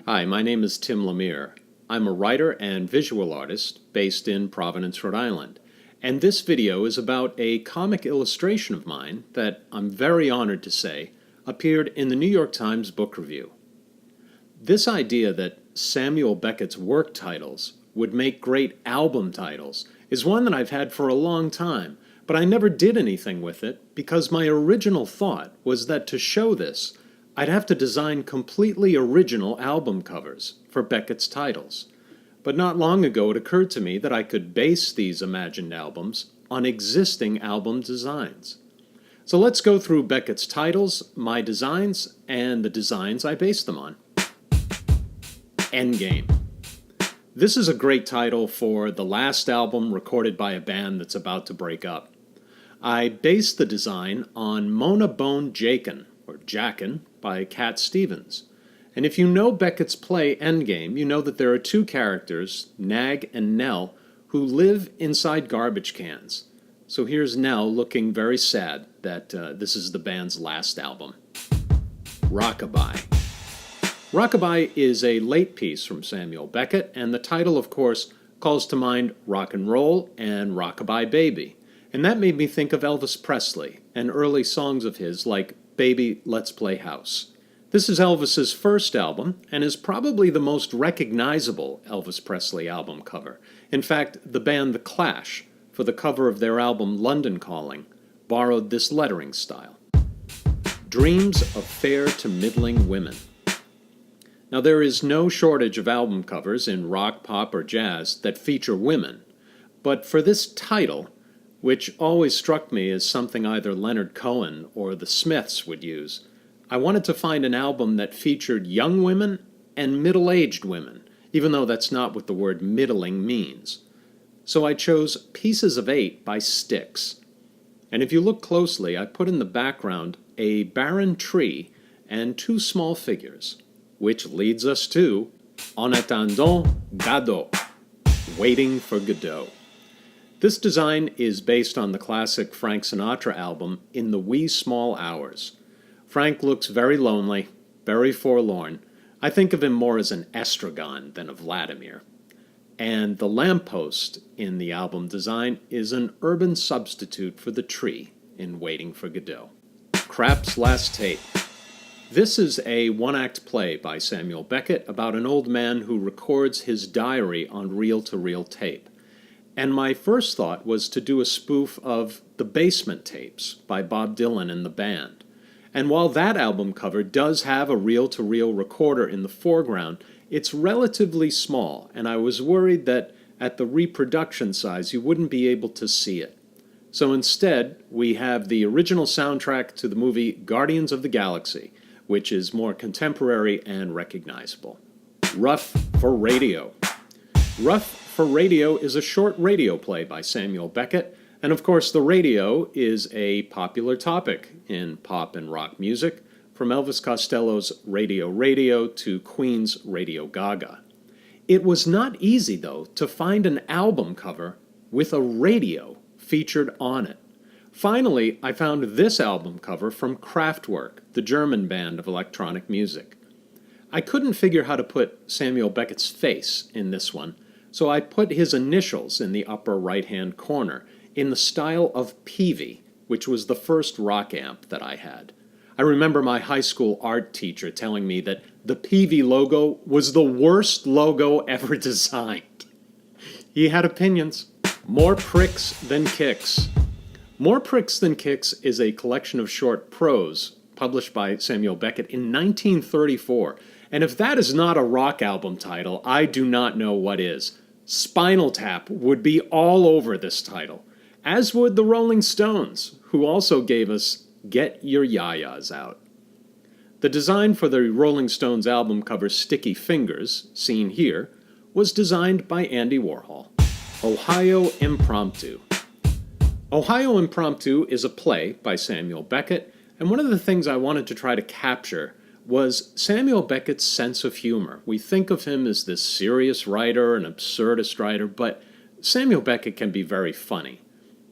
Hi, my name is Tim Lemire. I'm a writer and visual artist based in Providence, Rhode Island. And this video is about a comic illustration of mine that I'm very honored to say appeared in the New York Times Book Review. This idea that Samuel Beckett's work titles would make great album titles is one that I've had for a long time, but I never did anything with it because my original thought was that to show this, I'd have to design completely original album covers for Beckett's titles. But not long ago it occurred to me that I could base these imagined albums on existing album designs. So let's go through Beckett's titles, my designs, and the designs I based them on. Endgame. This is a great title for the last album recorded by a band that's about to break up. I based the design on Mona Bone Jakin, or Jackin, by Cat Stevens. And if you know Beckett's play Endgame, you know that there are two characters, Nag and Nell, who live inside garbage cans. So here's Nell looking very sad that this is the band's last album. ROCKABY. ROCKABY is a late piece from Samuel Beckett, and the title, of course, calls to mind rock and roll and Rockabye Baby. And that made me think of Elvis Presley and early songs of his like Baby, Let's Play House. This is Elvis's first album and is probably the most recognizable Elvis Presley album cover. In fact, the band The Clash, for the cover of their album London Calling, borrowed this lettering style. Dreams of fair to middling women. Now, there is no shortage of album covers in rock, pop, or jazz that feature women, but for this title, which always struck me as something either Leonard Cohen or the Smiths would use, I wanted to find an album that featured young women and middle-aged women, even though that's not what the word middling means. So I chose Pieces of Eight by Styx. And if you look closely, I put in the background a barren tree and two small figures, which leads us to En attendant Godot, Waiting for Godot. This design is based on the classic Frank Sinatra album In the Wee Small Hours. Frank looks very lonely, very forlorn. I think of him more as an Estragon than a Vladimir. And the lamppost in the album design is an urban substitute for the tree in Waiting for Godot. KRAPP'S Last Tape. This is a one-act play by Samuel Beckett about an old man who records his diary on reel-to-reel tape. And my first thought was to do a spoof of The Basement Tapes by Bob Dylan and the band. And while that album cover does have a reel-to-reel recorder in the foreground, it's relatively small, and I was worried that at the reproduction size you wouldn't be able to see it. So instead, we have the original soundtrack to the movie Guardians of the Galaxy, which is more contemporary and recognizable. Rough for Radio. Rough for Radio is a short radio play by Samuel Beckett, and of course the radio is a popular topic in pop and rock music, from Elvis Costello's Radio Radio to Queen's Radio Gaga. It was not easy, though, to find an album cover with a radio featured on it. Finally, I found this album cover from Kraftwerk, the German band of electronic music. I couldn't figure how to put Samuel Beckett's face in this one, so I put his initials in the upper right-hand corner in the style of Peavey, which was the first rock amp that I had. I remember my high school art teacher telling me that the Peavey logo was the worst logo ever designed. He had opinions. More Pricks Than Kicks. More Pricks Than Kicks is a collection of short prose published by Samuel Beckett in 1934. And if that is not a rock album title, I do not know what is. Spinal Tap would be all over this title, as would the Rolling Stones, who also gave us Get Your Yayas Out. The design for the Rolling Stones album cover Sticky Fingers, seen here, was designed by Andy Warhol. Ohio Impromptu. Ohio Impromptu is a play by Samuel Beckett, and one of the things I wanted to try to capture was Samuel Beckett's sense of humor. We think of him as this serious writer, an absurdist writer, but Samuel Beckett can be very funny.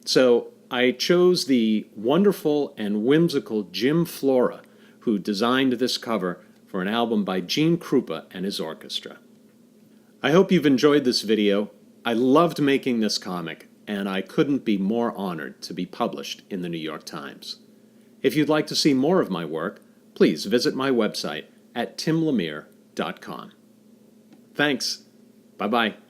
So I chose the wonderful and whimsical Jim Flora, who designed this cover for an album by Gene Krupa and his orchestra. I hope you've enjoyed this video. I loved making this comic, and I couldn't be more honored to be published in the New York Times. If you'd like to see more of my work, please visit my website at timlemire.com. Thanks. Bye-bye.